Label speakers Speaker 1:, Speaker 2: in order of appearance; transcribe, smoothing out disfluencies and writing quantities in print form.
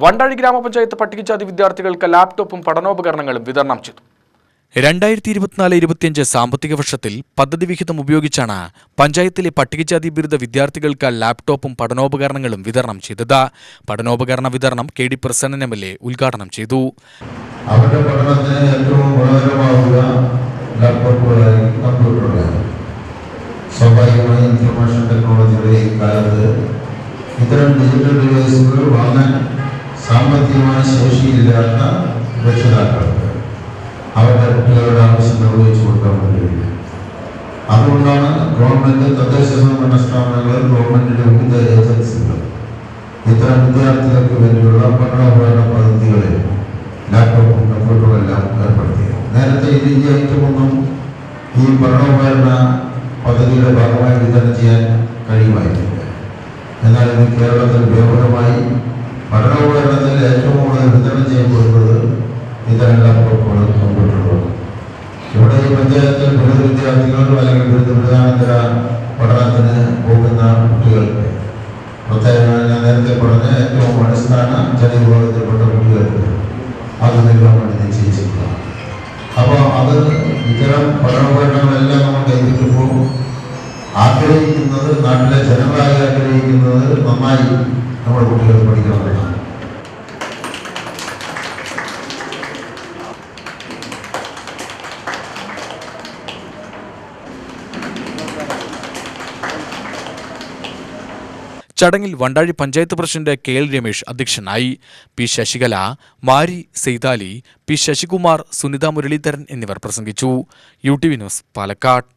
Speaker 1: വണ്ടാഴി ഗ്രാമപഞ്ചായത്ത് പട്ടികജാതി വിദ്യാർത്ഥികൾക്ക് ലാപ്ടോപ്പും പഠനോപകരണങ്ങളും വിതരണം ചെയ്തു. 2024-25 സാമ്പത്തിക വർഷത്തിൽ പദ്ധതി വിഹിതം ഉപയോഗിച്ചാണ് പഞ്ചായത്തിലെ പട്ടികജാതി ബിരുദ വിദ്യാർത്ഥികൾക്ക് ലാപ്ടോപ്പും പഠനോപകരണങ്ങളും വിതരണം ചെയ്തത്. പഠനോപകരണ വിതരണം KD പ്രസന്നൻ MLA ഉദ്ഘാടനം ചെയ്തു.
Speaker 2: അവരുടെ പഠനത്തിന് ഏറ്റവും ഗുണകരമാവുക ലാപ്ടോപ്പുകളായി കമ്പ്യൂട്ടറുകളായി. സ്വാഭാവികമായി ഇൻഫർമേഷൻ ടെക്നോളജിയുടെ ഈ കാലത്ത് ഇത്തരം ഡിജിറ്റൽ ഡിവൈസുകൾ വാങ്ങാൻ സാമ്പത്തികമായ ശേഷിയില്ലാത്ത രക്ഷിതാക്കൾക്ക് അവരുടെ കുട്ടികളുടെ ആവശ്യം നിർവഹിച്ചു കൊടുക്കാൻ വേണ്ടിയില്ല. അതുകൊണ്ടാണ് ഗവൺമെന്റ്, തദ്ദേശ സ്വയംഭരണ സ്ഥാപനങ്ങൾ, ഗവൺമെന്റിന്റെ വിവിധ ഏജൻസികൾ ഇത്തരം വിദ്യാർത്ഥികൾക്ക് വേണ്ടിയുള്ള പഠനോപകരണ പദ്ധതികളിൽ ലാപ്ടോപ്പും കമ്പ്യൂട്ടറും എല്ലാം ഏർപ്പെടുത്തിയത്. നേരത്തെ ഇത് ഈ ഐറ്റമൊന്നും ഈ പഠനോപകരണ പദ്ധതിയുടെ ഭാഗമായി വിതരണം ചെയ്യാൻ കഴിയുമായിരുന്നില്ല. എന്നാൽ ഇത് കേരളത്തിൽ വ്യാപകമായി പഠനോപകരണത്തിൽ ഏറ്റവും കൂടുതൽ വിതരണം ചെയ്യപ്പെടുന്നത് ഇത്തരം ലാപ്ടോപ്പുകളും കമ്പ്യൂട്ടറുകളും. ഇവിടെ ഈ പഞ്ചായത്തിൽ ബിരുദ വിദ്യാർത്ഥികൾ അല്ലെങ്കിൽ ബിരുദാനന്തര പഠനത്തിന് പോകുന്ന കുട്ടികൾക്ക്, പ്രത്യേകമായി ഞാൻ നേരത്തെ പറഞ്ഞ ഏറ്റവും അടിസ്ഥാന ജനവിഭാഗത്തിൽപ്പെട്ട കുട്ടികൾക്ക് അത് നൽകാൻ വേണ്ടി നിശ്ചയിച്ചിട്ടുണ്ട്. അപ്പോൾ അത് ഇത്തരം പഠനോപകരണങ്ങളെല്ലാം നമ്മൾ കൈവയ്ക്കുമ്പോൾ ആഗ്രഹിക്കുന്നത്, നാട്ടിലെ ജനങ്ങളായി ആഗ്രഹിക്കുന്നത് നന്നായി നമ്മുടെ കുട്ടികൾ പഠിക്കണമെന്നാണ്.
Speaker 1: ചടങ്ങിൽ വണ്ടാഴി പഞ്ചായത്ത് പ്രസിഡന്റ് KL രമേശ് അധ്യക്ഷനായി. P ശശികല, മാരി സെയ്താലി, P ശശികുമാർ, സുനിത മുരളീധരൻ എന്നിവർ പ്രസംഗിച്ചു. UTV news, Palakkad.